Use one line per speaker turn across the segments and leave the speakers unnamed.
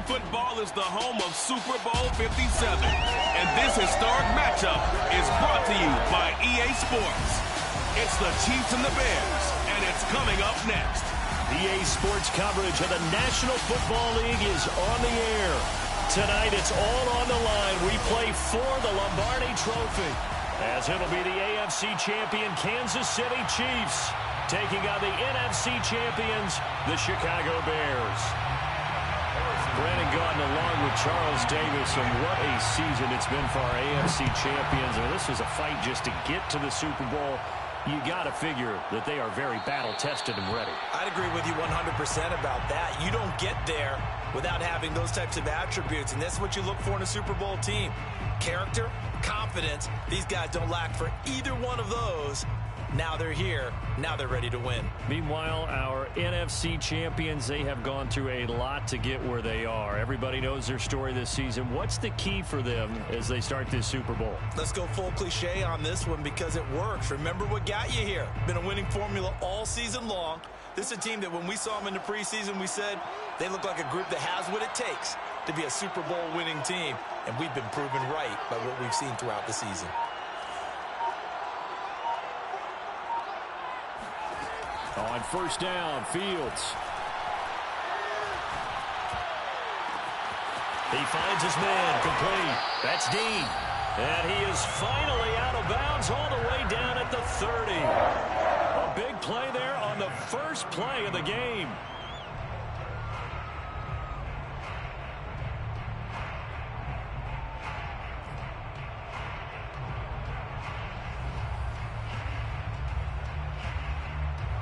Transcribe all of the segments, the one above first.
football is the home of Super Bowl 57. And this historic matchup is brought to you by EA Sports. It's the Chiefs and the Bears, and it's coming up next.
EA Sports coverage of the National Football League is on the air. Tonight, it's all on the line. We play for the Lombardi Trophy, as it'll be the AFC champion Kansas City Chiefs taking on the NFC champions, the Chicago Bears. Brandon Gaudin along with Charles Davis, and what a season it's been for our AFC champions. And this was a fight just to get to the Super Bowl. You got to figure that they are very battle-tested and ready.
I'd agree with you 100% about that. You don't get there without having those types of attributes, and that's what you look for in a Super Bowl team. Character, confidence. These guys don't lack for either one of those. Now they're here. Now they're ready to win.
Meanwhile, our NFC champions, they have gone through a lot to get where they are. Everybody knows their story this season. What's the key for them as they start this Super Bowl?
Let's go full cliche on this one because it works. Remember what got you here. Been a winning formula all season long. This is a team that when we saw them in the preseason, we said they look like a group that has what it takes to be a Super Bowl winning team. And we've been proven right by what we've seen throughout the season.
On first down, Fields. He finds his man, complete. That's Dean. And he is finally out of bounds all the way down at the 30. A big play there on the first play of the game.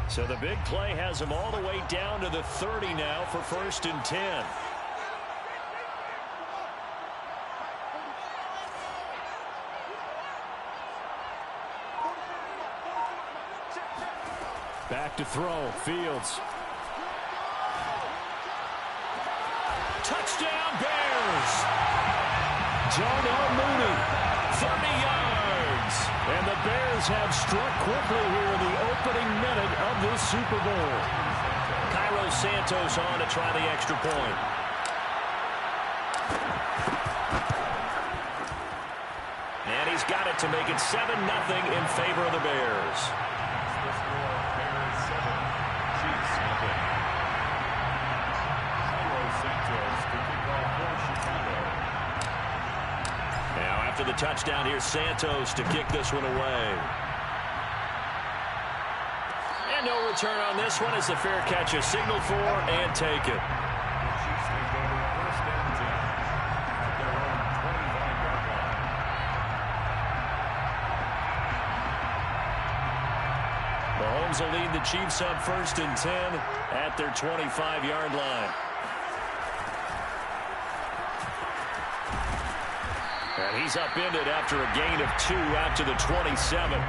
So the big play has him all the way down to the 30 now for 1st and 10. Back to throw, Fields. Touchdown Bears! Darnell Mooney, 30 yards. And the Bears have struck quickly here in the opening minute of this Super Bowl. Cairo Santos on to try the extra point. And he's got it to make it 7-0 in favor of the Bears. Now after the touchdown, here's Santos to kick this one away. And no return on this one as the fair catch is signaled for and taken. Mahomes will lead the Chiefs up 1st and 10 at their 25-yard line. And he's upended after a gain of 2 out to the 27.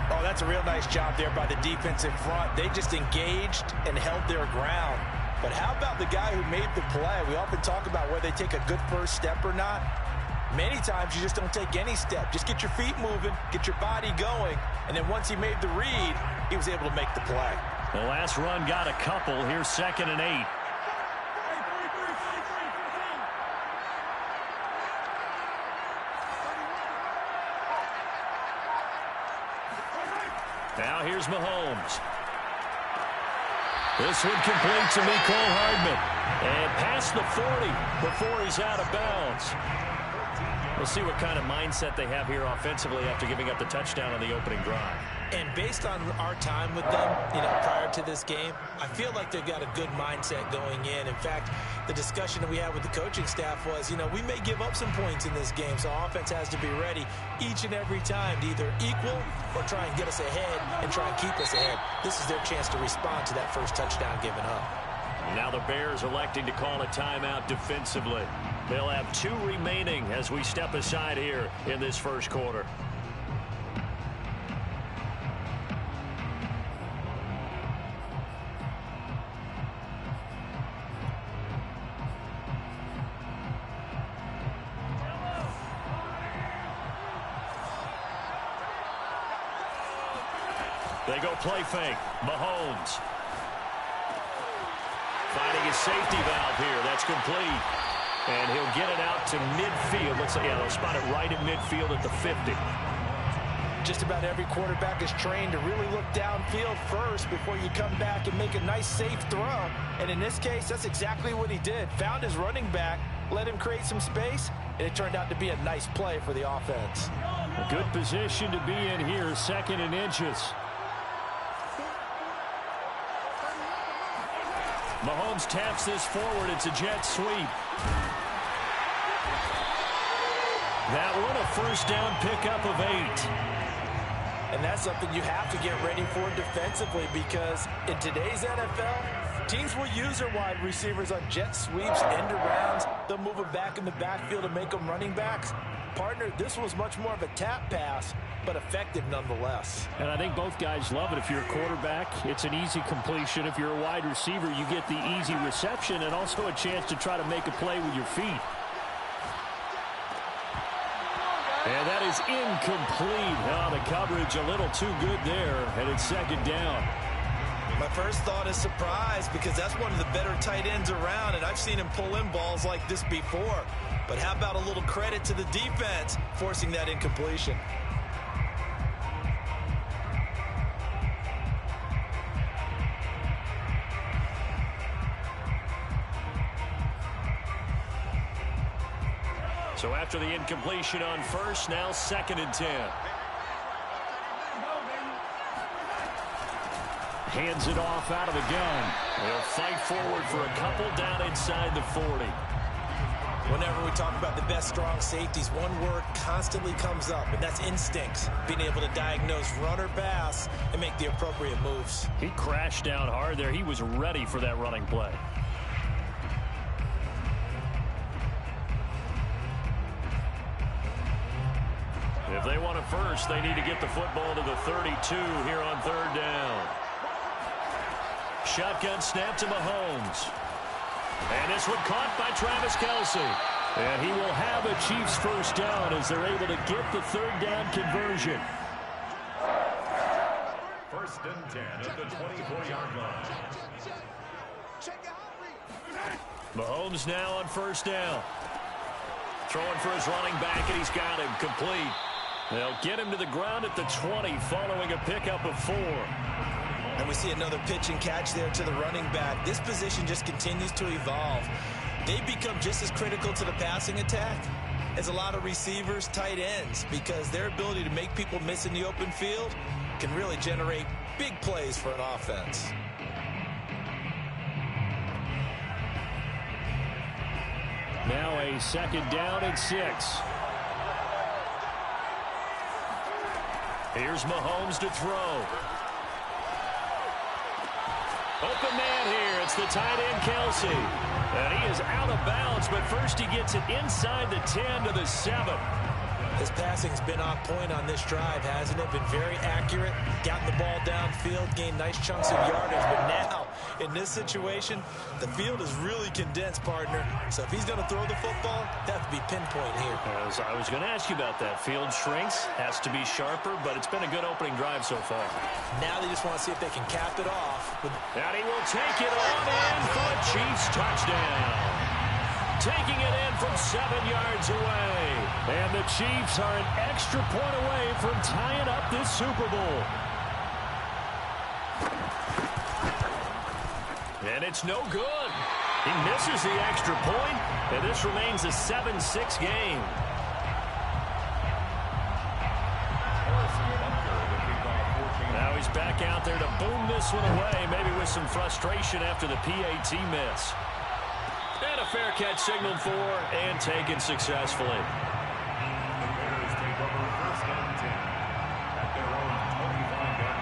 Oh, that's a real nice job there by the defensive front. They just engaged and held their ground. But how about the guy who made the play? We often talk about whether they take a good first step or not. Many times you just don't take any step. Just get your feet moving, get your body going, and then once he made the read, he was able to make the play.
The last run got a couple. Here's 2nd and 8. Now here's Mahomes. This one complete to Mecole Hardman. And past the 40 before he's out of bounds. We'll see what kind of mindset they have here offensively after giving up the touchdown on the opening drive.
And based on our time with them, prior to this game, I feel like they've got a good mindset going in. In fact, the discussion that we had with the coaching staff was, we may give up some points in this game, so our offense has to be ready each and every time to either equal or try and get us ahead and try and keep us ahead. This is their chance to respond to that first touchdown given up.
Now the Bears electing to call a timeout defensively. They'll have 2 remaining as we step aside here in this first quarter. They go play fake. Mahomes. Finding his safety valve here. That's complete. And he'll get it out to midfield. Looks like, yeah, they'll spot it right at midfield at the 50.
Just about every quarterback is trained to really look downfield first before you come back and make a nice, safe throw. And in this case, that's exactly what he did. Found his running back, let him create some space, and it turned out to be a nice play for the offense.
A good position to be in here, 2nd and inches. Mahomes taps this forward. It's a jet sweep. That one, a first down pickup of 8.
And that's something you have to get ready for defensively, because in today's NFL, teams will use their wide receivers on jet sweeps, end arounds. They'll move them back in the backfield to make them running backs. Partner, this was much more of a tap pass, but effective nonetheless.
And I think both guys love it. If you're a quarterback, it's an easy completion. If you're a wide receiver, you get the easy reception and also a chance to try to make a play with your feet. And that is incomplete. Oh, the coverage a little too good there, and it's 2nd down.
My first thought is surprise, because that's one of the better tight ends around, and I've seen him pull in balls like this before. But how about a little credit to the defense forcing that incompletion?
So after the incompletion on first, now 2nd and 10. Hands it off out of the gun. They'll fight forward for a couple down inside the 40.
Whenever we talk about the best strong safeties, one word constantly comes up, and that's instincts. Being able to diagnose run or pass and make the appropriate moves.
He crashed down hard there. He was ready for that running play. If they want a first, they need to get the football to the 32 here on 3rd down. Shotgun snap to Mahomes. And this one caught by Travis Kelce. And he will have a Chiefs first down as they're able to get the 3rd down conversion.
1st and 10 at the 24-yard line.
Mahomes now on 1st down. Throwing for his running back, and he's got him complete. They'll get him to the ground at the 20 following a pickup of 4.
And we see another pitch and catch there to the running back. This position just continues to evolve. They become just as critical to the passing attack as a lot of receivers, tight ends, because their ability to make people miss in the open field can really generate big plays for an offense.
Now a 2nd down and 6. Here's Mahomes to throw. Open man here. It's the tight end, Kelce. And he is out of bounds, but first he gets it inside the 10 to the 7.
His passing's been on point on this drive, hasn't it? Been very accurate, gotten the ball downfield, gained nice chunks of yardage. But now, in this situation, the field is really condensed, partner. So if he's going to throw the football, that have to be pinpoint here.
As I was going to ask you about that. Field shrinks, has to be sharper, but it's been a good opening drive so far.
Now they just want to see if they can cap it off.
And he will take it on in for a Chiefs touchdown. Taking it in from 7 yards away. And the Chiefs are an extra point away from tying up this Super Bowl. And it's no good. He misses the extra point, and this remains a 7-6 game. Now he's back out there to boom this one away, maybe with some frustration after the PAT miss. And a fair catch signaled for and taken successfully.
The Bears take over 1st and 10 at their own 25-yard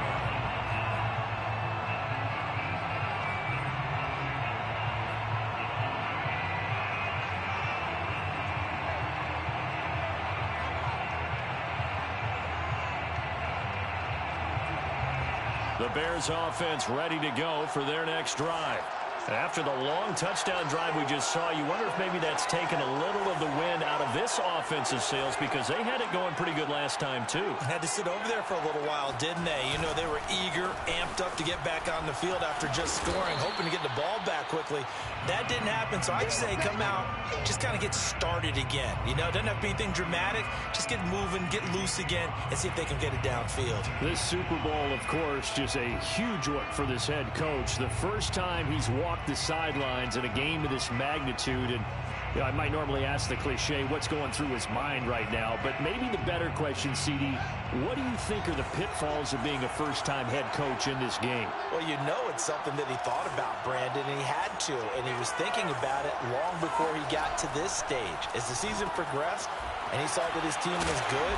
line.
The Bears offense ready to go for their next drive. After the long touchdown drive we just saw, you wonder if maybe that's taken a little of the wind out of this offensive sails, because they had it going pretty good last time too.
Had to sit over there for a little while, didn't they? You know, they were eager, amped up to get back on the field after just scoring, hoping to get the ball back quickly. That didn't happen, so I'd say come out, just kind of get started again. You know, it doesn't have to be anything dramatic. Just get moving, get loose again, and see if they can get it downfield.
This Super Bowl, of course, just a huge one for this head coach. The first time he's walked the sidelines in a game of this magnitude, and you know, I might normally ask the cliche, what's going through his mind right now, but maybe the better question, CD, what do you think are the pitfalls of being a first-time head coach in this game?
Well, you know it's something that he thought about, Brandon, and he had to, and he was thinking about it long before he got to this stage. As the season progressed and he saw that his team was good,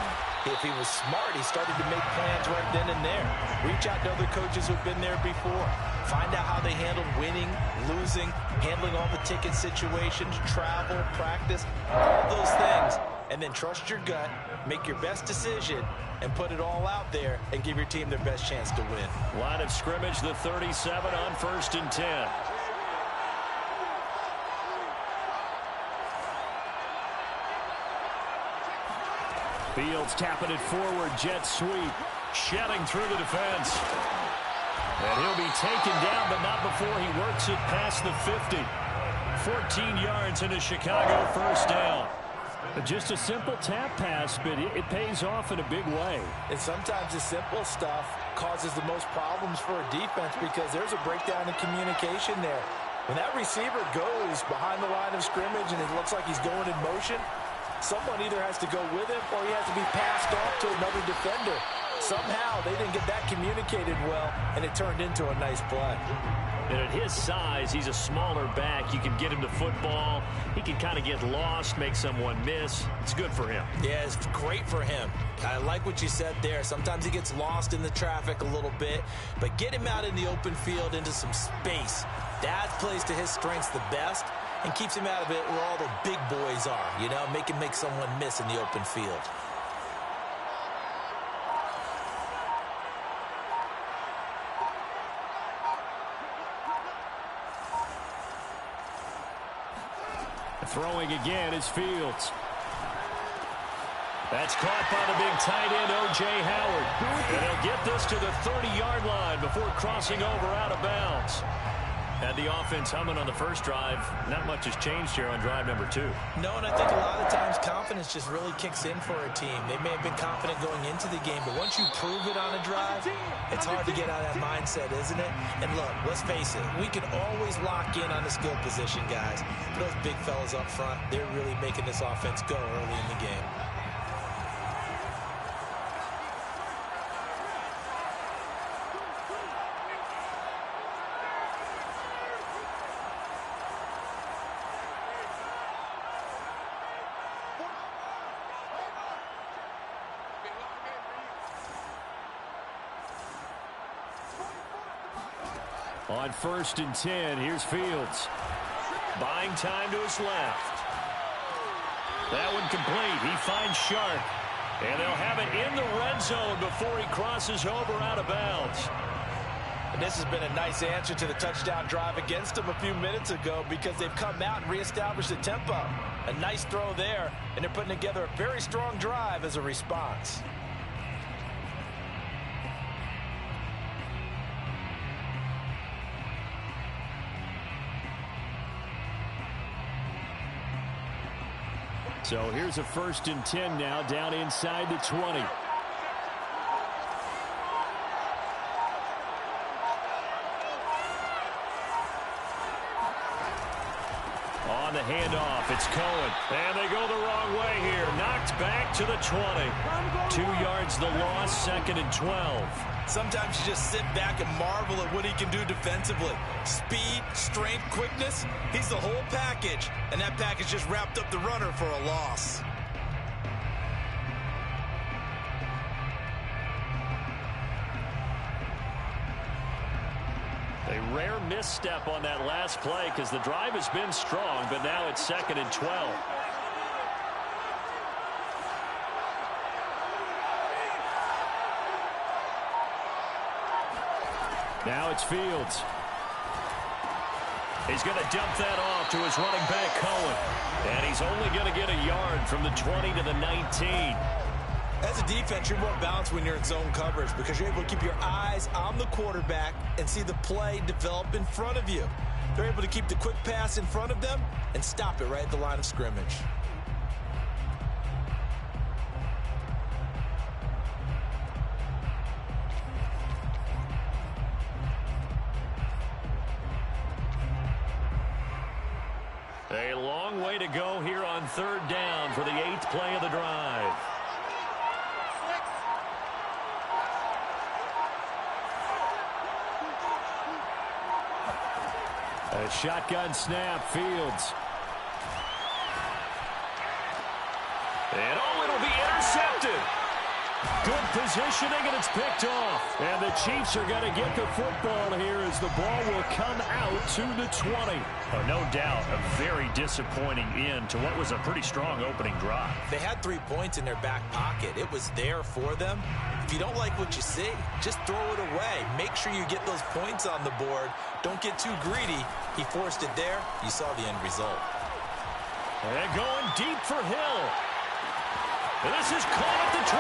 if he was smart, he started to make plans right then and there. Reach out to other coaches who've been there before. Find out how they handled winning, losing, handling all the ticket situations, travel, practice, all those things. And then trust your gut, make your best decision, and put it all out there and give your team their best chance to win.
Line of scrimmage, the 37 on 1st and 10. Fields tapping it forward, jet sweep, shedding through the defense. And he'll be taken down, but not before he works it past the 50. 14 yards into Chicago, first down. Just a simple tap pass, but it pays off in a big way.
And sometimes the simple stuff causes the most problems for a defense because there's a breakdown in communication there. When that receiver goes behind the line of scrimmage and it looks like he's going in motion, someone either has to go with him or he has to be passed off to another defender. Somehow they didn't get that communicated well, and it turned into a nice play.
And at his size, he's a smaller back. You can get him to football. He can kind of get lost, make someone miss. It's good for him.
Yeah, it's great for him. I like what you said there. Sometimes he gets lost in the traffic a little bit, but get him out in the open field into some space. That plays to his strengths the best and keeps him out of it where all the big boys are, you know, make him make someone miss in the open field.
Throwing again is Fields. That's caught by the big tight end, O.J. Howard. And he'll get this to the 30-yard line before crossing over out of bounds. Had the offense humming on the first drive. Not much has changed here on drive number 2.
No, and I think a lot of times confidence just really kicks in for a team. They may have been confident going into the game, but once you prove it on a drive, it's hard to get out of that mindset, isn't it? And look, let's face it, we can always lock in on the skill position, guys. But those big fellas up front, they're really making this offense go early in the game.
On 1st and 10, here's Fields. Buying time to his left. That one complete. He finds Sharp. And they'll have it in the red zone before he crosses over out of bounds.
And this has been a nice answer to the touchdown drive against them a few minutes ago because they've come out and reestablished the tempo. A nice throw there, and they're putting together a very strong drive as a response.
So here's a 1st and 10 now, down inside the 20. On the handoff, it's Cohen. And they go the wrong way here. Knocked back to the 20. 2 yards the loss, 2nd and 12.
Sometimes you just sit back and marvel at what he can do defensively. Speed, strength, quickness, he's the whole package. And that package just wrapped up the runner for a loss.
A rare misstep on that last play because the drive has been strong, but now it's 2nd and 12. Now it's Fields. He's going to dump that off to his running back, Cohen. And he's only going to get a yard from the 20 to the 19.
As a defense, you're more balanced when you're in zone coverage because you're able to keep your eyes on the quarterback and see the play develop in front of you. They're able to keep the quick pass in front of them and stop it right at the line of scrimmage.
A long way to go here on third down for the 8th play of the drive. A shotgun snap, Fields. And it'll be intercepted. Good positioning, and it's picked off. And the Chiefs are going to get the football here as the ball will come out to the 20.
Oh, no doubt, a very disappointing end to what was a pretty strong opening drive.
They had 3 points in their back pocket. It was there for them. If you don't like what you see, just throw it away. Make sure you get those points on the board. Don't get too greedy. He forced it there. You saw the end result.
And going deep for Hill. And this is caught at the 20.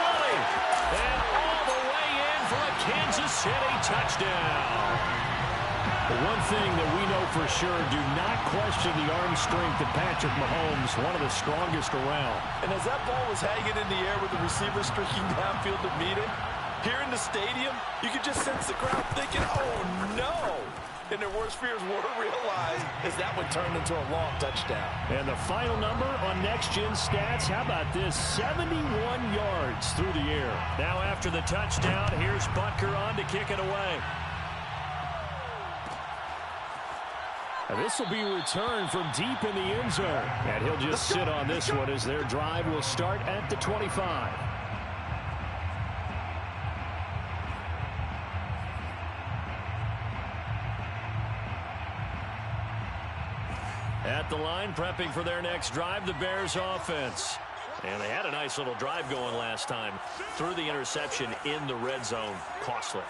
And all the way in for a Kansas City touchdown. The one thing that we know for sure, do not question the arm strength of Patrick Mahomes, one of the strongest around.
And as that ball was hanging in the air with the receiver streaking downfield to meet it, here in the stadium, you could just sense the crowd thinking, oh no! And their worst fears were realized as that one turned into a long touchdown.
And the final number on Next Gen Stats, how about this? 71 yards through the air. Now after the touchdown, here's Butker on to kick it away. And this will be returned from deep in the end zone. And he'll just sit on this one as their drive will start at the 25. At the line, prepping for their next drive, the Bears offense. And they had a nice little drive going last time. Threw the interception in the red zone. Costly.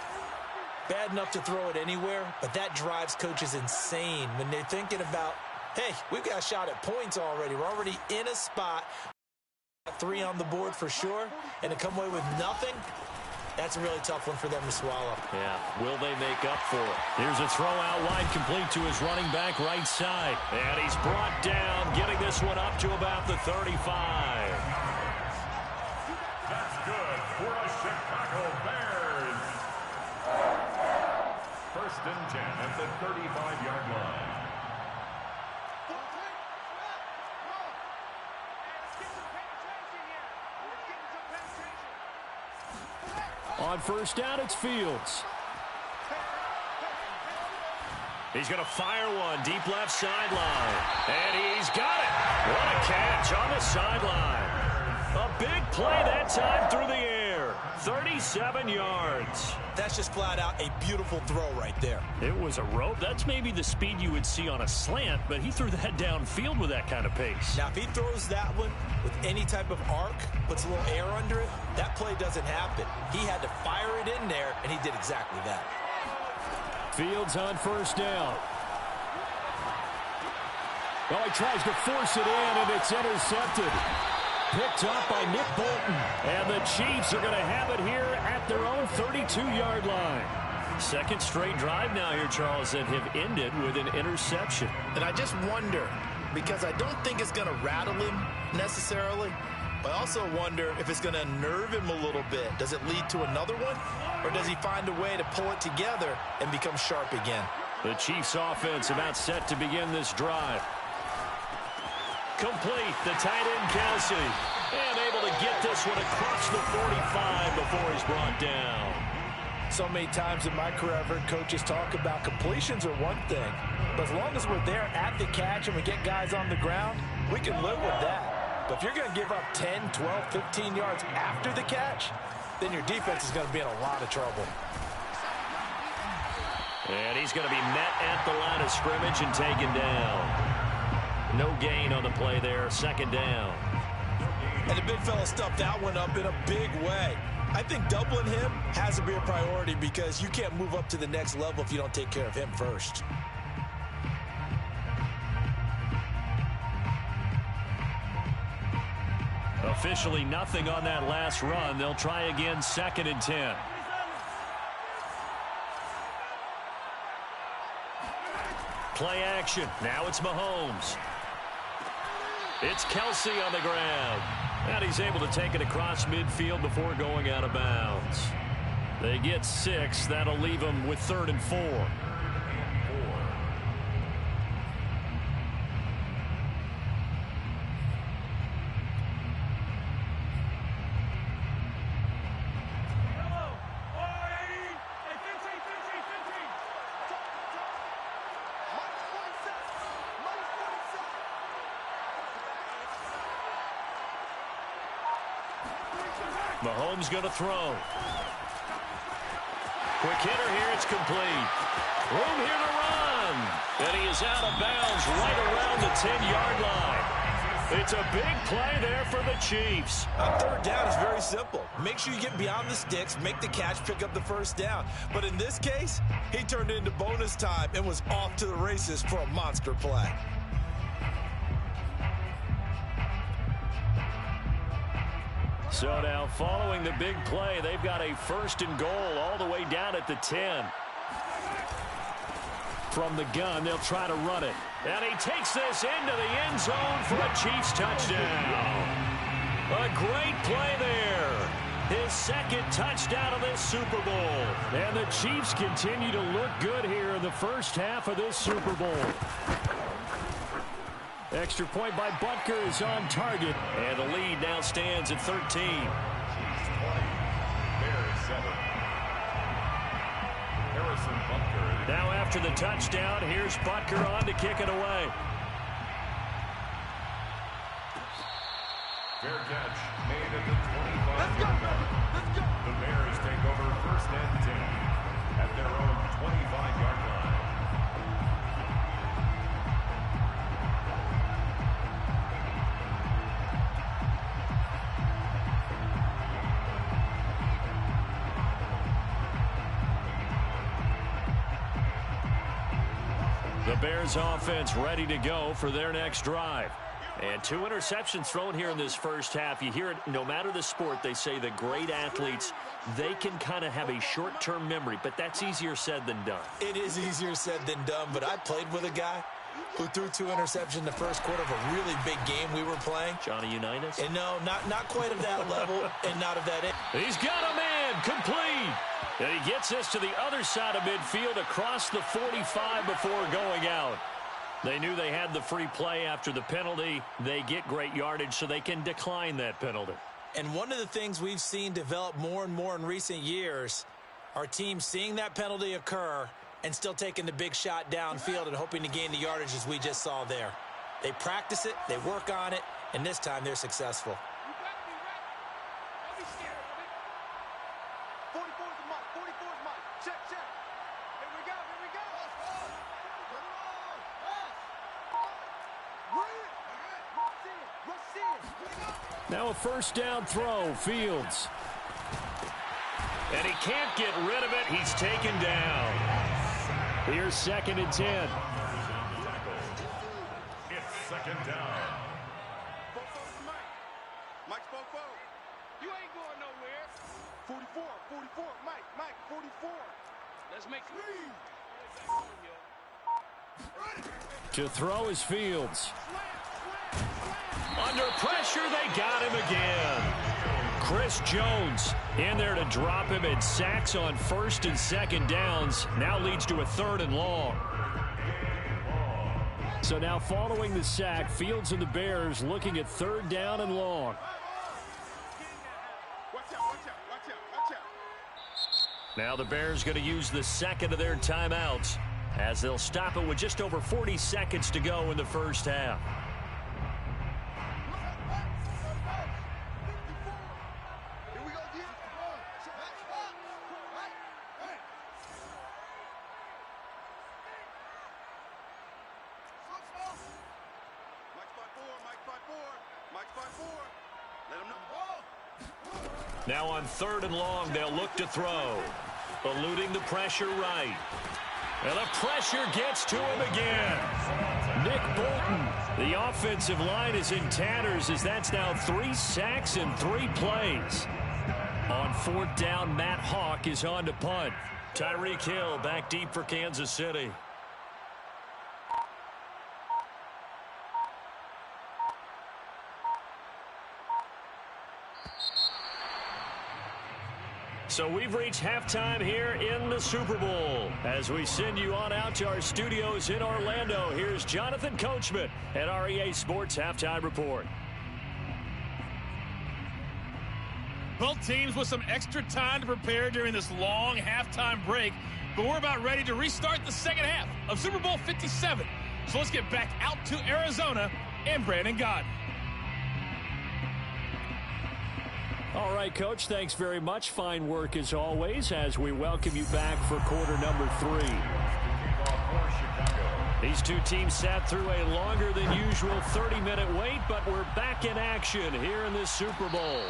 Bad enough to throw it anywhere, but that drives coaches insane when they're thinking about, hey, we've got a shot at points already. We're already in a spot. 3 on the board for sure, and to come away with nothing, that's a really tough one for them to swallow.
Yeah, will they make up for it? Here's a throw out wide, complete to his running back right side. And he's brought down, getting this one up to about the 35.
That's good for the Chicago Bears. First and 10 at the 35-yard line.
On first down, it's Fields. He's going to fire one deep left sideline. And he's got it. What a catch on the sideline. A big play that time through the air. 37 yards.
That's just flat out a beautiful throw right there.
It was a rope. That's maybe the speed you would see on a slant, but he threw that downfield with that kind of pace.
Now, if he throws that one with any type of arc, puts a little air under it, that play doesn't happen. He had to fire it in there, and he did exactly that.
Fields on first down. Well, he tries to force it in, and it's intercepted. Picked up by Nick Bolton. And the Chiefs are going to have it here at their own 32-yard line. Second straight drive now here, Charles, that have ended with an interception.
And I just wonder, because I don't think it's going to rattle him necessarily, but I also wonder if it's going to nerve him a little bit. Does it lead to another one? Or does he find a way to pull it together and become sharp again?
The Chiefs offense about set to begin this drive. Complete, the tight end Kelsey. And able to get this one across the 45 before he's brought down.
So many times in my career, I've heard coaches talk about completions are one thing. But as long as we're there at the catch and we get guys on the ground, we can live with that. But if you're going to give up 10, 12, 15 yards after the catch, then your defense is going to be in a lot of trouble.
And he's going to be met at the line of scrimmage and taken down. No gain on the play there, second down.
And the big fella stuffed that one up in a big way. I think doubling him has to be a priority because you can't move up to the next level if you don't take care of him first.
Officially nothing on that last run. They'll try again, 2nd and 10. Play action. Now it's Mahomes. It's Kelsey on the ground. And he's able to take it across midfield before going out of bounds. They get 6. That'll leave them with 3rd and 4. Mahomes going to throw. Quick hitter here. It's complete. Room here to run. And he is out of bounds right around the 10-yard line. It's a big play there for the Chiefs.
On 3rd down, it's very simple. Make sure you get beyond the sticks, make the catch, pick up the 1st down. But in this case, he turned it into bonus time and was off to the races for a monster play.
So now following the big play, they've got a 1st and goal all the way down at the 10. From the gun, they'll try to run it. And he takes this into the end zone for a Chiefs touchdown. A great play there. His 2nd touchdown of this Super Bowl. And the Chiefs continue to look good here in the first half of this Super Bowl. Extra point by Butker is on target. And the lead now stands at 13.
Chiefs 20. Bears 7. Harrison Butker.
Now after the touchdown, here's Butker on to kick it away.
Fair catch made at the 25-yard line. The Bears take over 1st and 10 at their own 25-yard line.
The Bears offense ready to go for their next drive. And 2 interceptions thrown here in this first half. You hear it, no matter the sport, they say the great athletes, they can kind of have a short-term memory, but that's easier said than done.
It is easier said than done, but I played with a guy who threw 2 interceptions in the first quarter of a really big game we were playing.
Johnny Unitas?
And no, not quite of that level and not of that.
He's got a man, complete. And he gets this to the other side of midfield across the 45 before going out. They knew they had the free play after the penalty. They get great yardage so they can decline that penalty.
And one of the things we've seen develop more and more in recent years, our team seeing that penalty occur and still taking the big shot downfield and hoping to gain the yardage as we just saw there. They practice it, they work on it, and this time they're successful.
Now a 1st down throw, Fields. And he can't get rid of it. He's taken down. Here's 2nd and 10.
It's 2nd down.
Mike, you ain't going nowhere. 44, Mike, 44. Let's make it.
To throw is Fields. Under pressure, they got him again. Chris Jones in there to drop him, and sacks on 1st and 2nd downs. Now leads to a 3rd and long. So now following the sack, Fields and the Bears looking at 3rd down and long. Now the Bears going to use the 2nd of their timeouts as they'll stop it with just over 40 seconds to go in the first half. Now on 3rd and long, they'll look to throw. Eluding the pressure right. And the pressure gets to him again. Nick Bolton The offensive line is in tatters as that's now 3 sacks in 3 plays. On 4th down, Matt Hawk is on to punt. Tyreek Hill back deep for Kansas City. So we've reached halftime here in the Super Bowl. As we send you on out to our studios in Orlando, here's Jonathan Coachman at our EA Sports Halftime Report.
Both teams with some extra time to prepare during this long halftime break, but we're about ready to restart the second half of Super Bowl 57. So let's get back out to Arizona and Brandon Gaudin.
All right, Coach, thanks very much. Fine work as always as we welcome you back for quarter number 3. These two teams sat through a longer than usual 30-minute wait, but we're back in action here in this Super Bowl.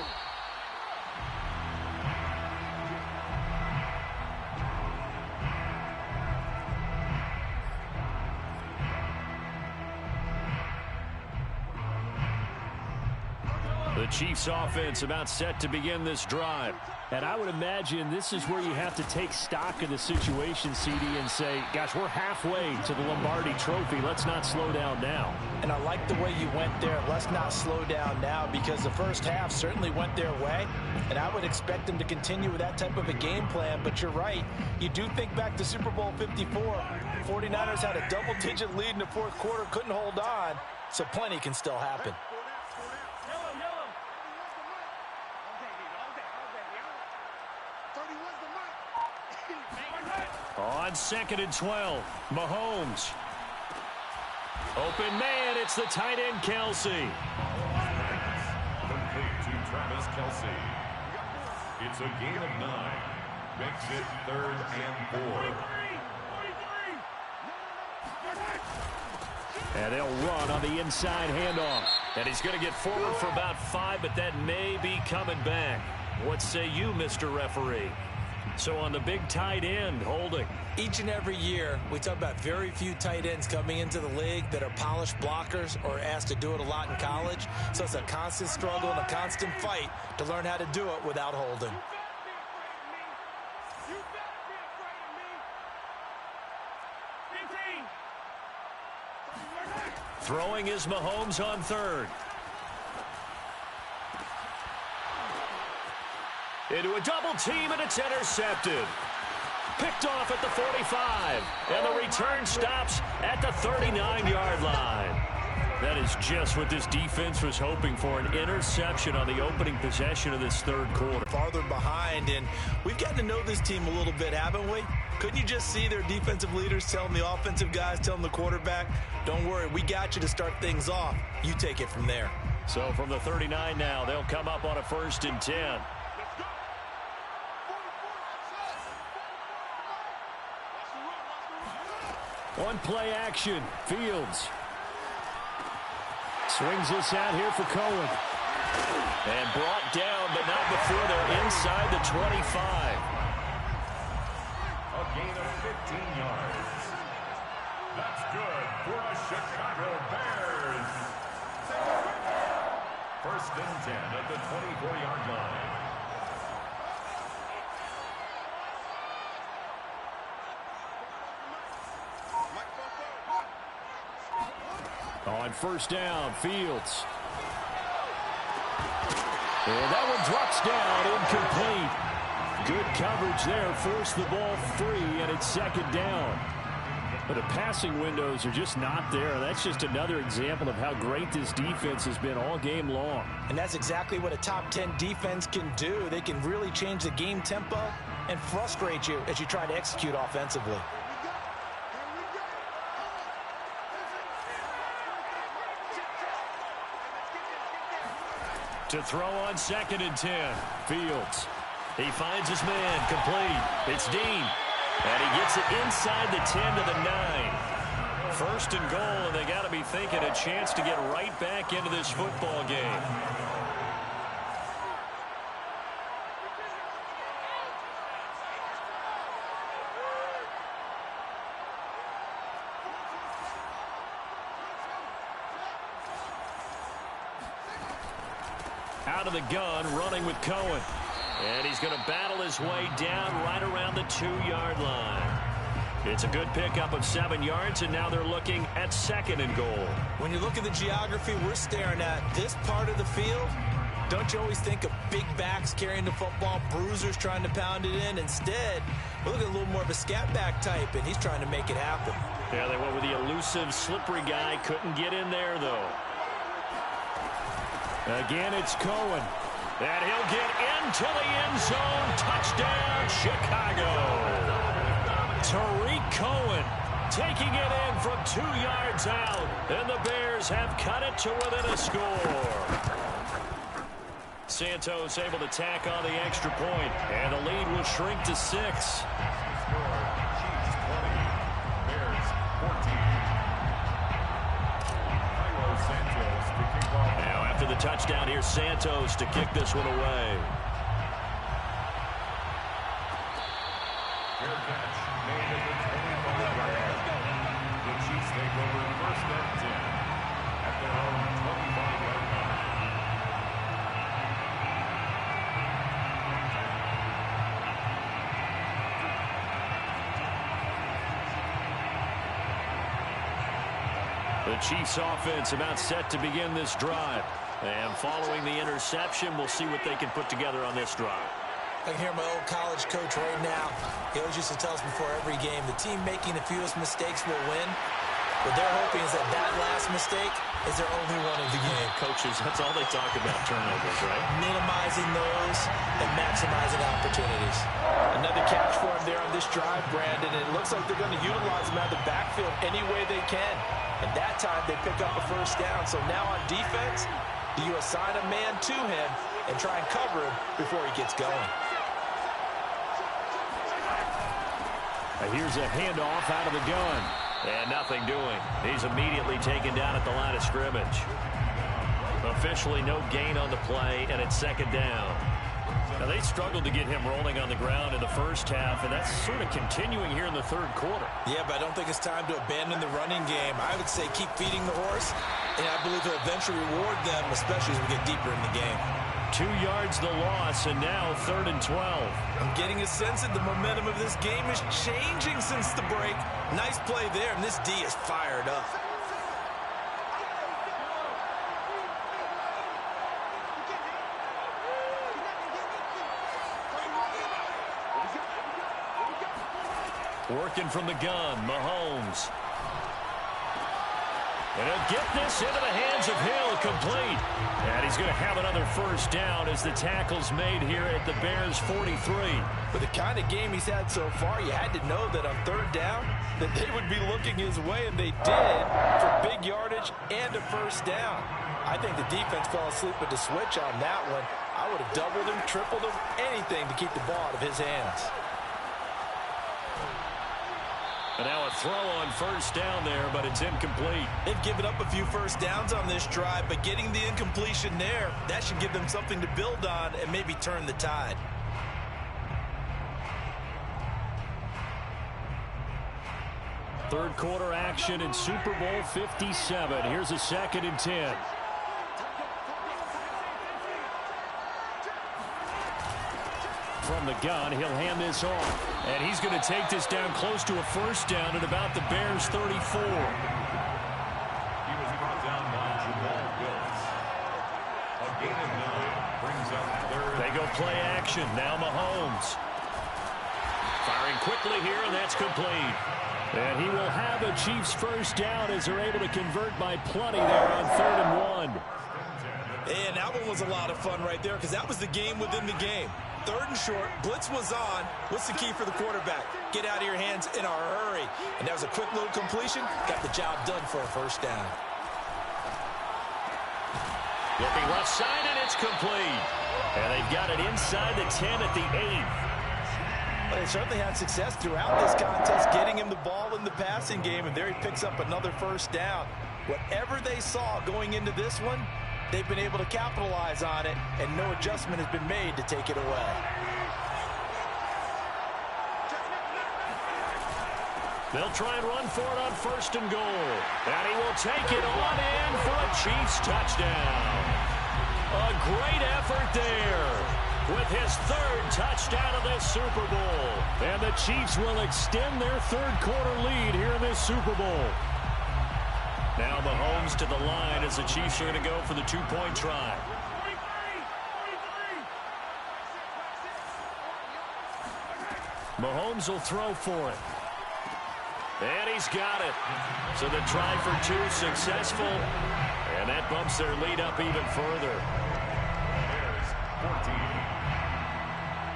The Chiefs offense about set to begin this drive. And I would imagine this is where you have to take stock of the situation, CD, and say, gosh, we're halfway to the Lombardi Trophy. Let's not slow down now.
And I like the way you went there. Let's not slow down now, because the first half certainly went their way. And I would expect them to continue with that type of a game plan. But you're right. You do think back to Super Bowl 54. 49ers had a double-digit lead in the fourth quarter, couldn't hold on. So plenty can still happen.
On 2nd and 12, Mahomes. Open man, it's the tight end, Kelsey.
Complete to Travis Kelsey. It's a gain of 9. Makes it 3rd and 4.
And they'll run on the inside handoff. And he's going to get forward for about 5, but that may be coming back. What say you, Mr. Referee? So on the big tight end, holding.
Each and every year, we talk about very few tight ends coming into the league that are polished blockers or asked to do it a lot in college. So it's a constant struggle and a constant fight to learn how to do it without holding.
Throwing is Mahomes on 3rd. Into a double team, and it's intercepted. Picked off at the 45, and the return stops at the 39-yard line. That is just what this defense was hoping for, an interception on the opening possession of this third quarter.
Farther behind, and we've gotten to know this team a little bit, haven't we? Couldn't you just see their defensive leaders telling the offensive guys, telling the quarterback, don't worry, we got you to start things off. You take it from there.
So from the 39 now, they'll come up on a 1st and 10. One play action, Fields. Swings this out here for Cohen. And brought down, but not before they're inside the 25.
A gain of 15 yards. That's good for a Chicago Bears. 1st and 10 at the 24-yard line.
On 1st down, Fields. And that one drops down, incomplete. Good coverage there, forced the ball free, and it's 2nd down. But the passing windows are just not there. That's just another example of how great this defense has been all game long.
And that's exactly what a top 10 defense can do. They can really change the game tempo and frustrate you as you try to execute offensively.
To throw on 2nd and 10, Fields. He finds his man, complete. It's Dean. And he gets it inside the 10 to the 9. 1st and goal, and they got to be thinking a chance to get right back into this football game. out of the gun, running with Cohen. And he's going to battle his way down right around the 2-yard line. It's a good pickup of 7 yards, and now they're looking at 2nd and goal.
When you look at the geography we're staring at, this part of the field, don't you always think of big backs carrying the football, bruisers trying to pound it in? Instead, we're looking at a little more of a scat back type, and he's trying to make it happen.
Yeah, they went with the elusive, slippery guy. Couldn't get in there, though. Again, it's Cohen. And he'll get into the end zone. Touchdown, Chicago. Tariq Cohen taking it in from 2 yards out. And the Bears have cut it to within a score. Santos able to tack on the extra point. And the lead will shrink to 6. Now after the touchdown, here's Santos to kick this one away.
Fair catch made at the 25-yard line. The Chiefs take over 1st and 10 at their own 25-yard line.
The Chiefs offense about set to begin this drive. And following the interception, we'll see what they can put together on this drive.
I can hear my old college coach right now. He always used to tell us before every game, the team making the fewest mistakes will win. What they're hoping is that that last mistake is their only one of the game.
Coaches, that's all they talk about, turnovers, right?
Minimizing those and maximizing opportunities.
Another catch for him there on this drive, Brandon. And it looks like they're going to utilize him out of the backfield any way they can. And that time they pick up a 1st down. So now on defense, do you assign a man to him and try and cover him before he gets going?
Here's a handoff out of the gun. And nothing doing. He's immediately taken down at the line of scrimmage. Officially no gain on the play, and it's 2nd down. Now, they struggled to get him rolling on the ground in the first half, and that's sort of continuing here in the 3rd quarter.
Yeah, but I don't think it's time to abandon the running game. I would say keep feeding the horse, and I believe he'll eventually reward them, especially as we get deeper in the game.
2 yards the loss, and now 3rd and 12.
I'm getting a sense that the momentum of this game is changing since the break. Nice play there, and this D is fired up.
Working from the gun, Mahomes. And he'll get this into the hands of Hill, complete. And he's going to have another 1st down as the tackle's made here at the Bears' 43.
With the kind of game he's had so far, you had to know that on 3rd down that they would be looking his way, and they did, for big yardage and a 1st down. I think the defense fell asleep at the switch on that one. I would have doubled him, tripled him, anything to keep the ball out of his hands.
And now a throw on 1st down there, but it's incomplete.
They've given up a few 1st downs on this drive, but getting the incompletion there, that should give them something to build on and maybe turn the tide.
Third quarter action in Super Bowl 57. Here's a 2nd and 10. From the gun, he'll hand this off. And he's going to take this down close to a 1st down at about the Bears' 34.
He was brought down by Jamal Willis. A gain of 9 brings up 3rd.
They go play action. Now Mahomes. Firing quickly here, and that's complete. And he will have a Chiefs 1st down as they're able to convert by plenty there on 3rd and 1.
And that one was a lot of fun right there because that was the game within the game. 3rd and short, blitz was on. What's the key for the quarterback? Get out of your hands in a hurry. And that was a quick little completion. Got the job done for a 1st down.
Looking left side, and it's complete. And they've got it inside the 10 at the 8.
Well, they certainly had success throughout this contest, getting him the ball in the passing game, and there he picks up another 1st down. Whatever they saw going into this one, they've been able to capitalize on it, and no adjustment has been made to take it away.
They'll try and run for it on 1st and goal. And he will take it on in for a Chiefs touchdown. A great effort there with his third touchdown of this Super Bowl.
And the Chiefs will extend their third-quarter lead here in this Super Bowl.
Now Mahomes to the line as the Chiefs are going to go for the two-point try. Mahomes will throw for it. And he's got it. So the try for two successful. And that bumps their lead up even further.
Bears 14.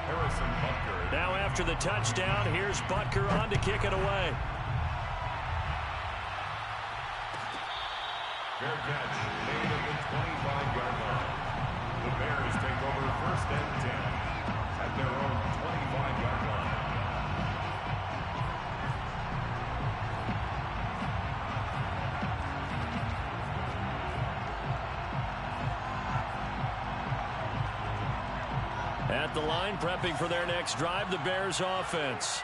Harrison Butker.
Now after the touchdown, here's Butker on to kick it away.
Fair catch made at the 25-yard line. The Bears take over first and 10 at their own 25-yard line.
At the line, prepping for their next drive, the Bears offense.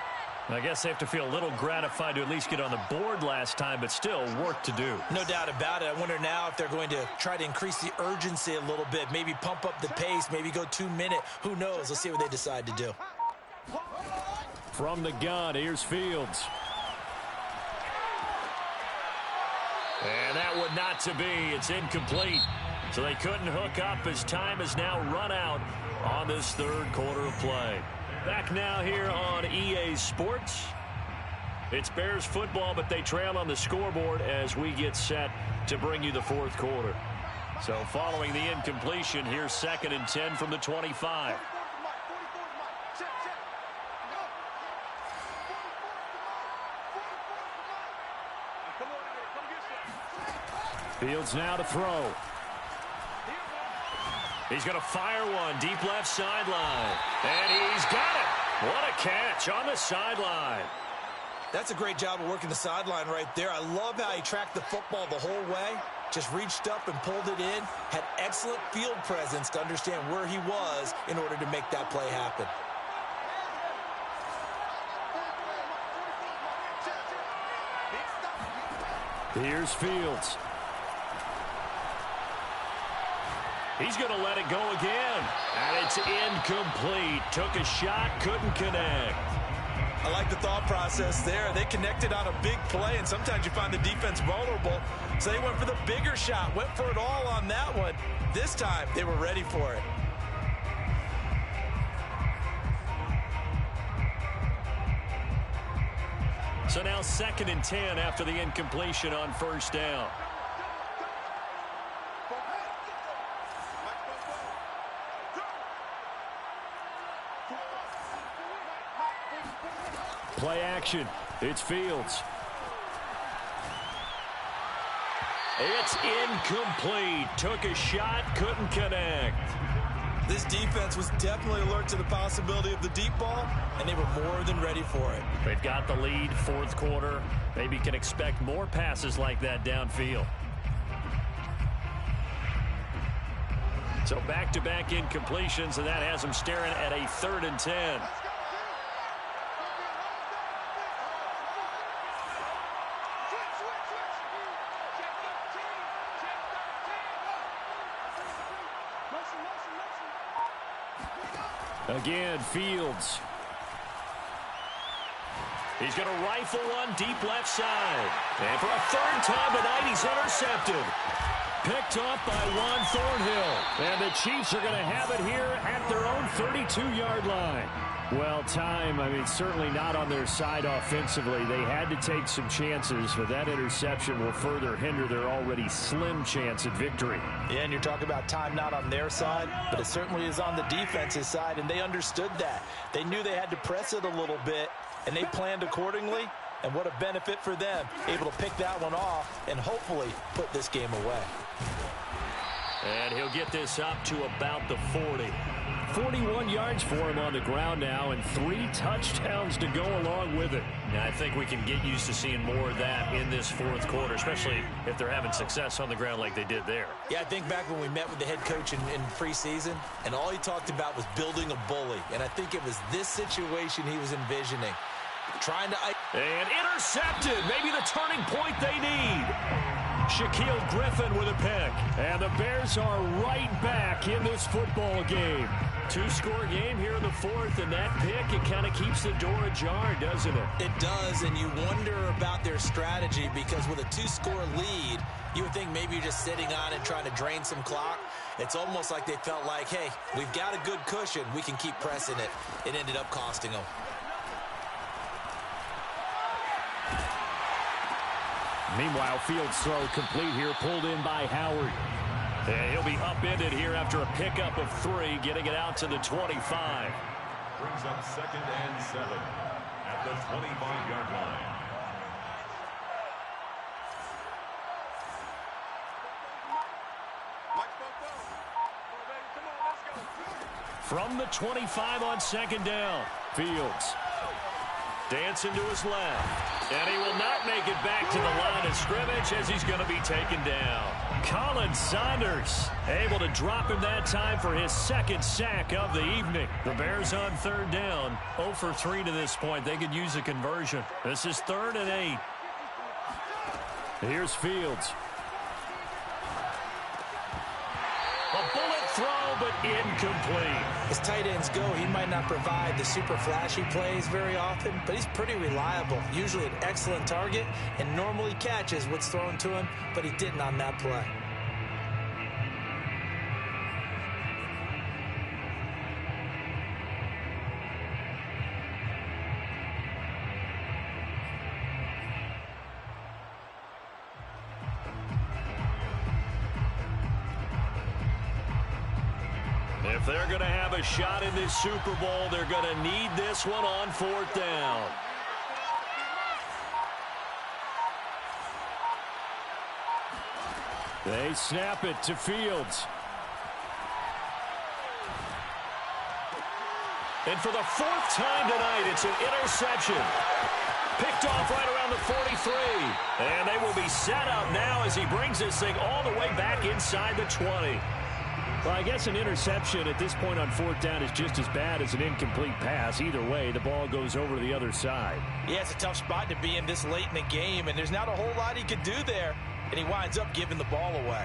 I guess they have to feel a little gratified to at least get on the board last time, but still work to do.
No doubt about it. I wonder now if they're going to try to increase the urgency a little bit, maybe pump up the pace, maybe go 2-minute. Who knows? Let's see what they decide to do.
From the gun, here's Fields.
And that would not to be. It's incomplete. So they couldn't hook up as time has now run out on this third quarter of play. Back now here on EA Sports. It's Bears football, but they trail on the scoreboard as we get set to bring you the fourth quarter. So following the incompletion, here's 2nd and 10 from the 25.
Fields now to throw.
He's going to fire one deep left sideline. And he's got it. What a catch on the sideline.
That's a great job of working the sideline right there. I love how he tracked the football the whole way. Just reached up and pulled it in. Had excellent field presence to understand where he was in order to make that play happen.
Here's Fields.
He's going to let it go again. And it's incomplete. Took a shot, couldn't connect.
I like the thought process there. They connected on a big play, and sometimes you find the defense vulnerable. So they went for the bigger shot, went for it all on that one. This time, they were ready for it.
So now 2nd and 10 after the incompletion on first down.
Play action. It's Fields.
It's incomplete. Took a shot, couldn't connect.
This defense was definitely alert to the possibility of the deep ball, and they were more than ready for it.
They've got the lead, fourth quarter. Maybe can expect more passes like that downfield. So back-to-back incompletions, and that has them staring at a 3rd and 10.
Again, Fields.
He's going to rifle one deep left side. And for a 3rd time tonight, he's intercepted.
Picked off by Juan Thornhill. And the Chiefs are going to have it here at their own 32-yard line. Well, certainly not on their side offensively. They had to take some chances, but that interception will further hinder their already slim chance at victory.
Yeah, and you're talking about time not on their side, but it certainly is on the defensive side, and they understood that. They knew they had to press it a little bit, and they planned accordingly, and what a benefit for them, able to pick that one off and hopefully put this game away.
And he'll get this up to about the 40.
41 yards for him on the ground now, and 3 touchdowns to go along with it.
Now, I think we can get used to seeing more of that in this fourth quarter, especially if they're having success on the ground like they did there.
Yeah, I think back when we met with the head coach in preseason, and all he talked about was building a bully. And I think it was this situation he was envisioning. Trying to...
And intercepted. Maybe the turning point they need. Shaquille Griffin with a pick.
And the Bears are right back in this football game.
Two-score game here in the fourth, and that pick, it kind of keeps the door ajar, doesn't it?
It does, and you wonder about their strategy because with a two-score lead, you would think maybe you're just sitting on it trying to drain some clock. It's almost like they felt like, hey, we've got a good cushion. We can keep pressing it. It ended up costing them.
Meanwhile, Fields' throw complete here, pulled in by Howard.
And he'll be upended here after a pickup of 3, getting it out to the 25.
Brings up 2nd and 7 at the 25-yard line.
From the 25 on 2nd down, Fields dancing to his left. And he will not make it back to the line of scrimmage as he's going to be taken down.
Colin Saunders able to drop him that time for his 2nd sack of the evening.
The Bears on 3rd down, 0 for 3 to this point. They could use a conversion. This is 3rd and 8.
Here's Fields.
A bullet throw, but incomplete.
As tight ends go, he might not provide the super flashy plays very often, but he's pretty reliable. Usually an excellent target and normally catches what's thrown to him, but he didn't on that play.
If they're going to have a shot in this Super Bowl, they're going to need this one on 4th down.
They snap it to Fields.
And for the 4th time tonight, it's an interception. Picked off right around the 43. And they will be set up now as he brings this thing all the way back inside the 20.
Well, I guess an interception at this point on 4th down is just as bad as an incomplete pass. Either way, the ball goes over to the other side.
Yeah, it's a tough spot to be in this late in the game, and there's not a whole lot he could do there, and he winds up giving the ball away.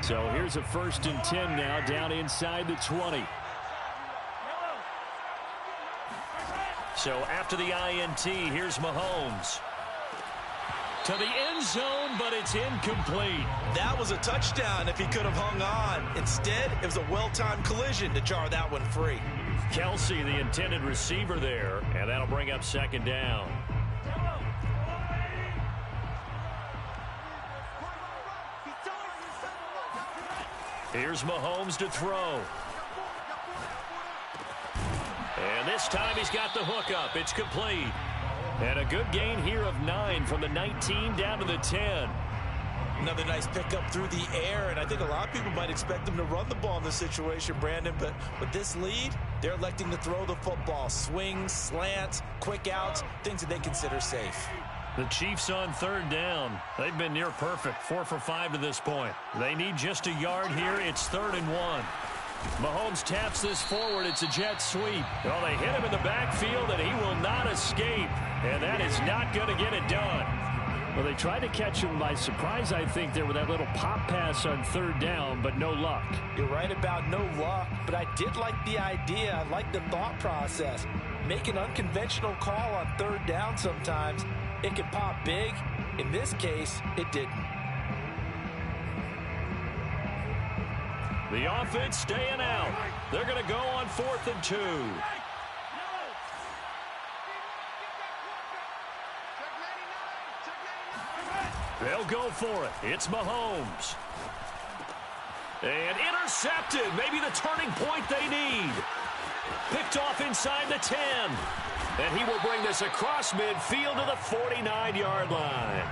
So here's a 1st and 10 now, down inside the 20.
So after the INT, here's Mahomes. To the end zone, but it's incomplete.
That was a touchdown if he could have hung on. Instead, it was a well-timed collision to jar that one free.
Kelsey, the intended receiver there, and that'll bring up 2nd down. Here's Mahomes to throw. And this time he's got the hookup. It's complete. And a good gain here of 9 from the 19 down to the 10.
Another nice pickup through the air, and I think a lot of people might expect them to run the ball in this situation, Brandon, but with this lead, they're electing to throw the football. Swings, slants, quick outs, things that they consider safe.
The Chiefs on 3rd down. They've been near perfect, 4 for 5 to this point. They need just a yard here. It's 3rd and 1. Mahomes taps this forward. It's a jet sweep. Well, they hit him in the backfield, and he will not escape. And that is not going to get it done.
Well, they tried to catch him by surprise, I think, there with that little pop pass on 3rd down, but no luck.
You're right about no luck, but I did like the idea. I like the thought process. Make an unconventional call on 3rd down sometimes. It can pop big. In this case, it didn't.
The offense staying out. They're going to go on 4th and 2. They'll go for it. It's Mahomes. And intercepted. Maybe the turning point they need. Picked off inside the 10. And he will bring this across midfield to the 49-yard line.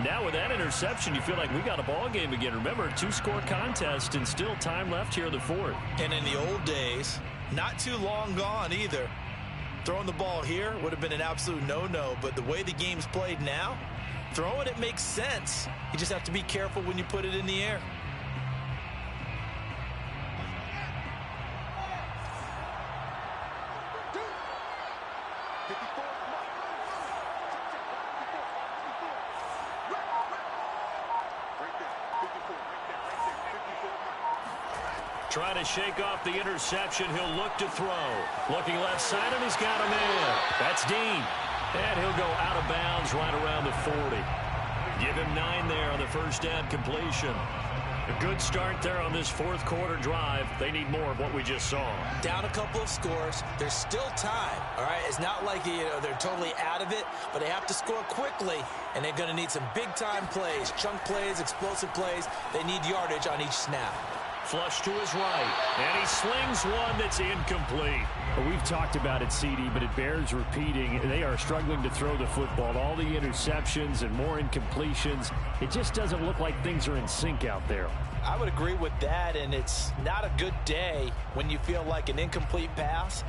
Now with that interception, you feel like we got a ball game again. Remember, a 2-score contest and still time left here in the 4th.
And in the old days, not too long gone either. Throwing the ball here would have been an absolute no-no, but the way the game's played now, throwing it makes sense. You just have to be careful when you put it in the air.
Trying to shake off the interception. He'll look to throw. Looking left side, and he's got him in. That's Dean. And he'll go out of bounds right around the 40. Give him 9 there on the first down completion. A good start there on this fourth quarter drive. They need more of what we just saw.
Down a couple of scores. There's still time, all right? It's not like, they're totally out of it, but they have to score quickly, and they're going to need some big-time plays, chunk plays, explosive plays. They need yardage on each snap.
Flush to his right, and he slings one that's incomplete.
Well, we've talked about it, CD, but it bears repeating. They are struggling to throw the football. All the interceptions and more incompletions. It just doesn't look like things are in sync out there.
I would agree with that, and it's not a good day when you feel like an incomplete pass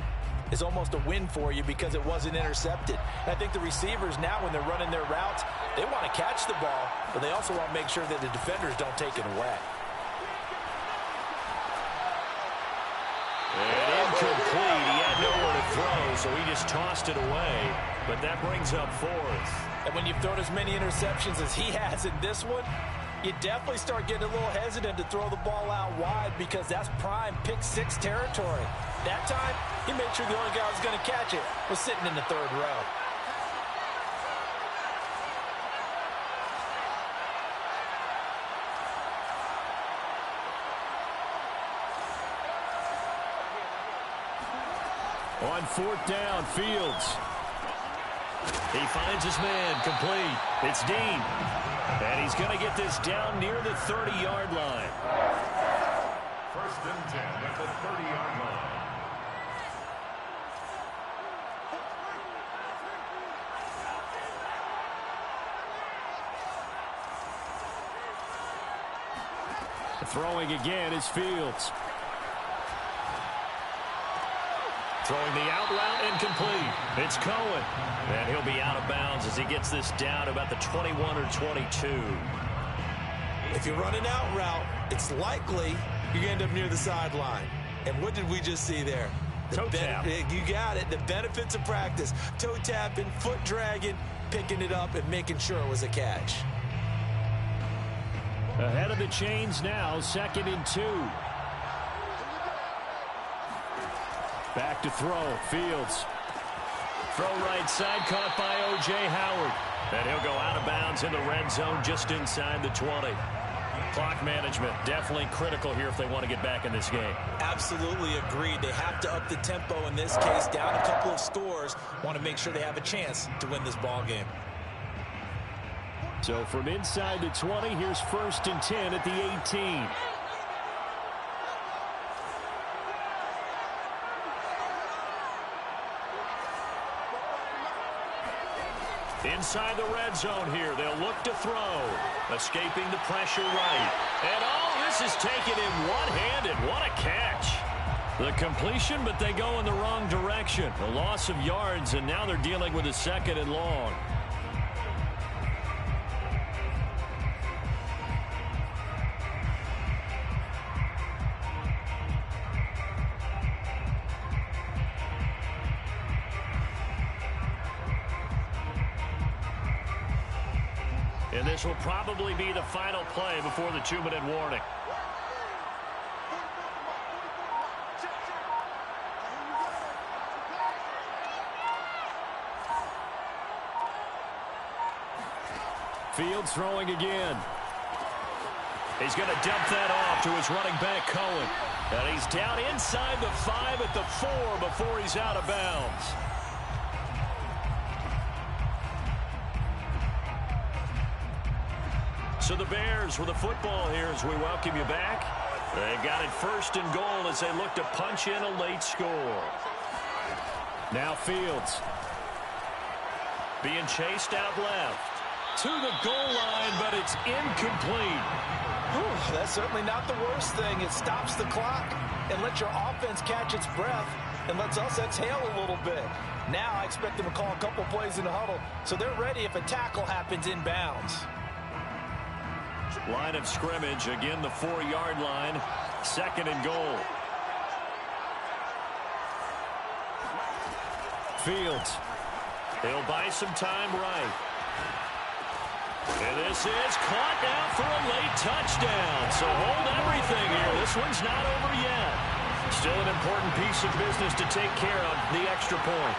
is almost a win for you because it wasn't intercepted. And I think the receivers now, when they're running their routes, they want to catch the ball, but they also want to make sure that the defenders don't take it away.
And incomplete. He had nowhere to throw, so he just tossed it away. But that brings up 4th.
And when you've thrown as many interceptions as he has in this one, you definitely start getting a little hesitant to throw the ball out wide because that's prime pick-6 territory. That time, he made sure the only guy who was going to catch it was sitting in the 3rd row.
On 4th down, Fields.
He finds his man, complete. It's Dean. And he's going to get this down near the 30-yard line.
1st and 10 at the 30-yard line.
Throwing again is Fields.
Throwing the out route, incomplete. It's Cohen. And he'll be out of bounds as he gets this down about the 21 or 22.
If you run an out route, it's likely you're going to end up near the sideline. And what did we just see there?
Toe tap.
You got it. The benefits of practice. Toe tapping, foot dragging, picking it up, and making sure it was a catch.
Ahead of the chains now, 2nd and 2. Back to throw, Fields. Throw right side, caught by O.J. Howard.
And he'll go out of bounds in the red zone just inside the 20. Clock management definitely critical here if they want to get back in this game.
Absolutely agreed. They have to up the tempo in this case, down a couple of scores. Want to make sure they have a chance to win this ball game.
So from inside the 20, here's 1st and 10 at the 18.
Inside the red zone here, they'll look to throw. Escaping the pressure right. And this is taken in one-handed. What a catch. The completion, but they go in the wrong direction. A loss of yards, and now they're dealing with a 2nd and long. And this will probably be the final play before the 2-minute warning.
Fields throwing again.
He's going to dump that off to his running back, Cohen. And he's down inside the 5 at the 4 before he's out of bounds. So the Bears with the football here as we welcome you back. They've got it 1st and goal as they look to punch in a late score.
Now Fields.
Being chased out left. To the goal line, but it's incomplete.
Whew, that's certainly not the worst thing. It stops the clock and lets your offense catch its breath and lets us exhale a little bit. Now I expect them to call a couple plays in the huddle so they're ready if a tackle happens inbounds.
Line of scrimmage, again the 4-yard line, 2nd and goal.
Fields.
He'll buy some time right. And this is caught now for a late touchdown. So hold everything here. This one's not over yet. Still an important piece of business to take care of, the extra point.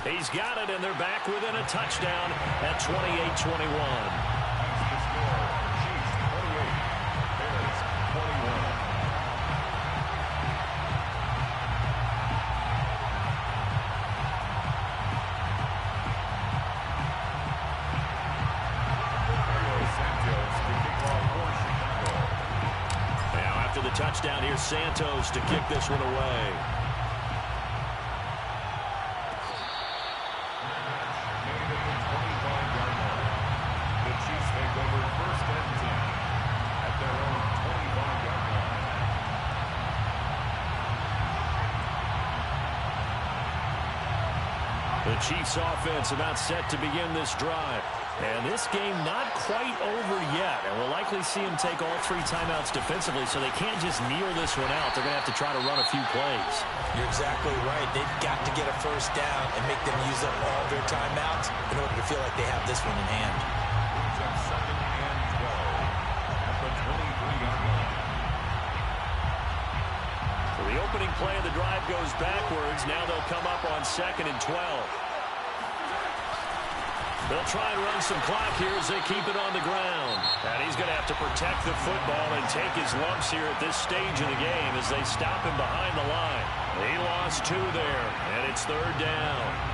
He's got it, and they're back within a touchdown at 28-21. Touchdown here, Santos to kick this one away.
The Chiefs take over first and 10 at their own 25-yard line.
The Chiefs offense about set to begin this drive. And this game not quite over yet. And we'll likely see them take all 3 timeouts defensively, so they can't just kneel this one out. They're going to have to try to run a few plays.
You're exactly right. They've got to get a first down and make them use up all their timeouts in order to feel like they have this one in hand.
It's a 2nd and 12 at the 23-yard line.
So the opening play of the drive goes backwards. Now they'll come up on 2nd and 12. They'll try and run some clock here as they keep it on the ground. And he's going to have to protect the football and take his lumps here at this stage of the game as they stop him behind the line. He lost 2 there, and it's 3rd down.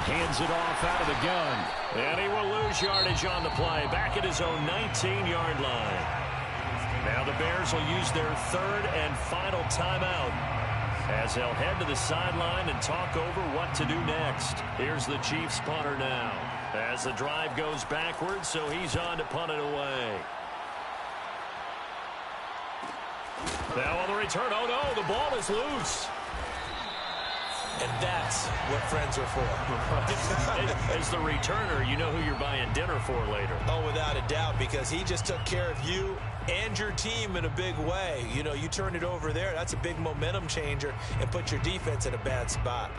Hands it off out of the gun. And he will lose yardage on the play. Back at his own 19-yard line. Now the Bears will use their 3rd and final timeout as they'll head to the sideline and talk over what to do next. Here's the Chiefs punter now as the drive goes backwards, so he's on to punt it away. Now on the return, oh no, the ball is loose.
And that's what friends are for.
As the returner, you know who you're buying dinner for later.
Oh, without a doubt, because he just took care of you and your team in a big way. You know, you turn it over there, that's a big momentum changer and put your defense in a bad spot.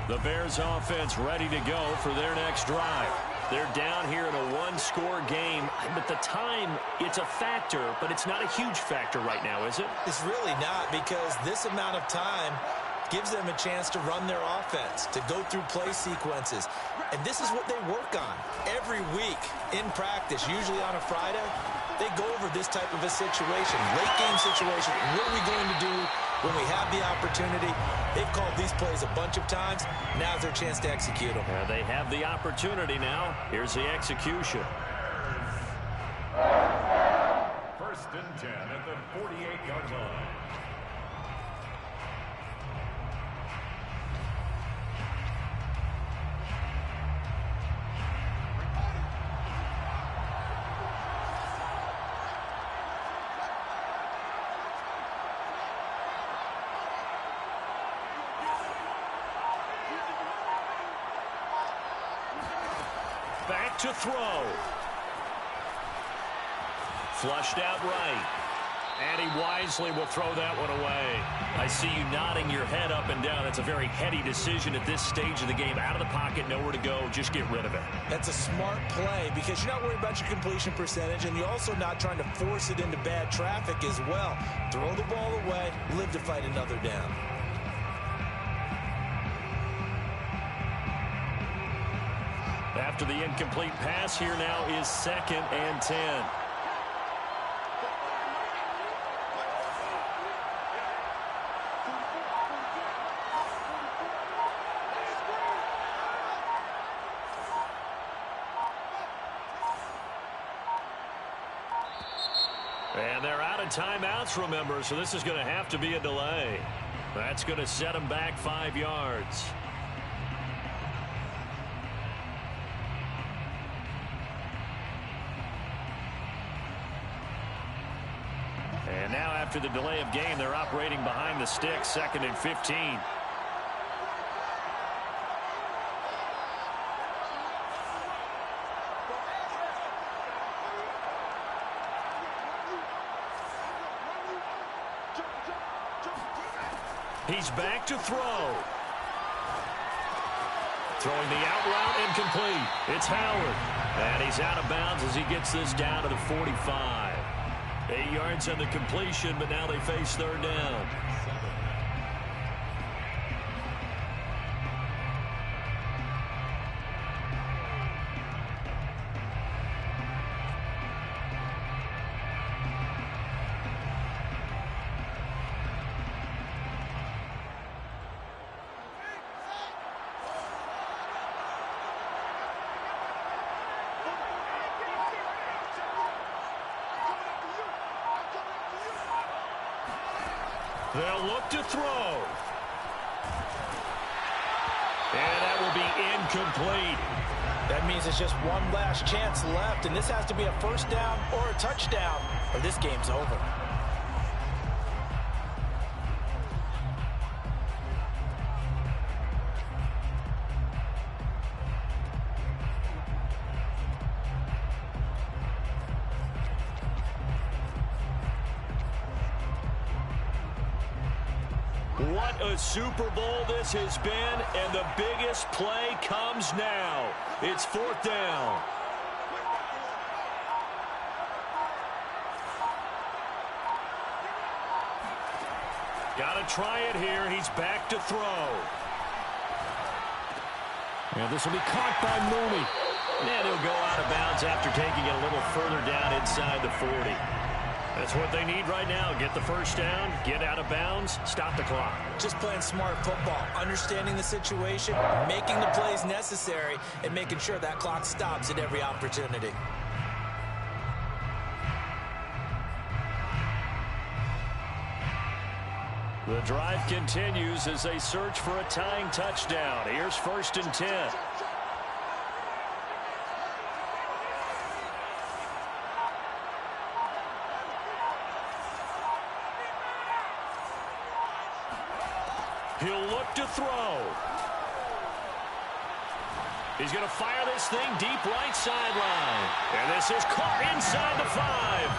The Bears offense ready to go for their next drive. They're down here in a 1-score game, but the time, it's a factor, but it's not a huge factor right now, is it?
It's really not, because this amount of time gives them a chance to run their offense, to go through play sequences. And this is what they work on every week in practice, usually on a Friday. They go over this type of a situation, late game situation. What are we going to do when we have the opportunity? They've called these plays a bunch of times. Now's their chance to execute them.
They have the opportunity now. Here's the execution.
1st and 10 at the 48-yard line.
Back to throw. Flushed out right. And he wisely will throw that one away. I see you nodding your head up and down. It's a very heady decision at this stage of the game. Out of the pocket, nowhere to go. Just get rid of it.
That's a smart play because you're not worried about your completion percentage, and you're also not trying to force it into bad traffic as well. Throw the ball away, live to fight another down.
After the incomplete pass, here now is 2nd and 10. And they're out of timeouts, remember, so this is going to have to be a delay. That's going to set them back 5 yards. And now after the delay of game, they're operating behind the sticks, 2nd and 15. He's back to throw. Throwing the out route incomplete. It's Howard. And he's out of bounds as he gets this down to the 45. 8 yards on the completion, but now they face 3rd down. They'll look to throw. And that will be incomplete.
That means it's just one last chance left, and this has to be a 1st down or a touchdown, or this game's over.
What a Super Bowl this has been, and the biggest play comes now. It's 4th down. Got to try it here. He's back to throw.
And this will be caught by Mooney.
And he'll go out of bounds after taking it a little further down inside the 40. That's what they need right now. Get the 1st down, get out of bounds, stop the clock.
Just playing smart football, understanding the situation, making the plays necessary, and making sure that clock stops at every opportunity.
The drive continues as they search for a tying touchdown. Here's 1st and 10. He'll look to throw. He's going to fire this thing deep right sideline. And this is caught inside the 5.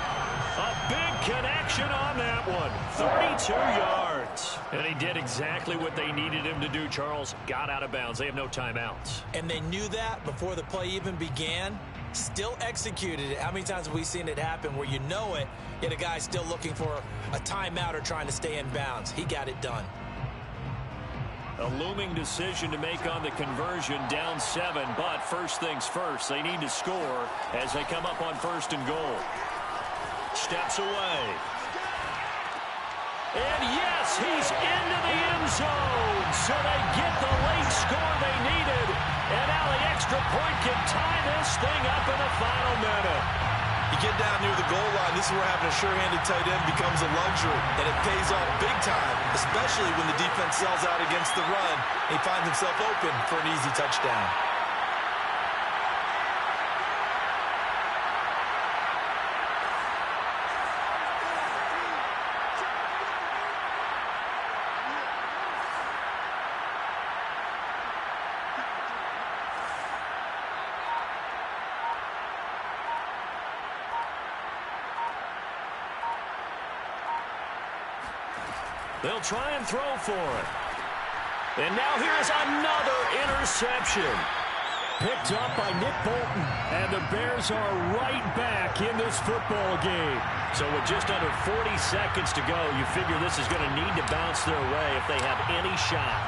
A big connection on that one. 32 yards. And he did exactly what they needed him to do, Charles. Got out of bounds. They have no timeouts.
And they knew that before the play even began. Still executed it. How many times have we seen it happen where you know it, yet a guy's still looking for a timeout or trying to stay in bounds? He got it done.
A looming decision to make on the conversion, down 7, but first things first, they need to score as they come up on 1st and goal. Steps away. And yes, he's into the end zone, so they get the late score they needed, and now the extra point can tie this thing up in the final minute.
You get down near the goal line, this is where having a sure-handed tight end becomes a luxury, and it pays off big time, especially when the defense sells out against the run. He finds himself open for an easy touchdown.
They'll try and throw for it. And now here's another interception.
Picked up by Nick Bolton. And the Bears are right back in this football game.
So with just under 40 seconds to go, you figure this is going to need to bounce their way if they have any shot.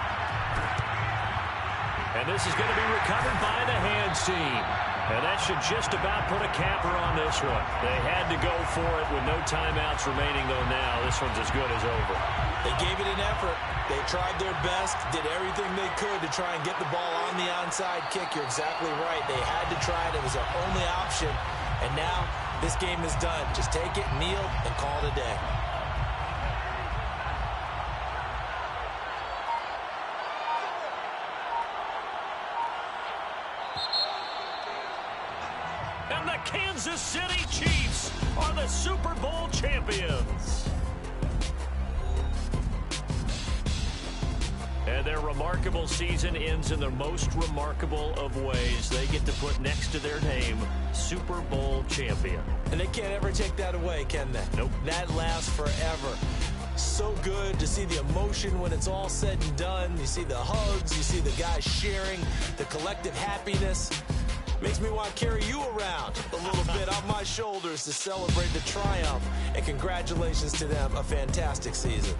And this is going to be recovered by the hands team. And that should just about put a capper on this one. They had to go for it with no timeouts remaining, though now this one's as good as over.
They gave it an effort. They tried their best, did everything they could to try and get the ball on the onside kick. You're exactly right. They had to try it. It was their only option. And now this game is done. Just take it, kneel, and call it a day.
And the Kansas City Chiefs are the Super Bowl champions. And their remarkable season ends in the most remarkable of ways. They get to put next to their name, Super Bowl champion.
And they can't ever take that away, can they?
Nope.
That lasts forever. So good to see the emotion when it's all said and done. You see the hugs, you see the guys sharing, the collective happiness. Makes me want to carry you around a little bit on my shoulders to celebrate the triumph. And congratulations to them, a fantastic season.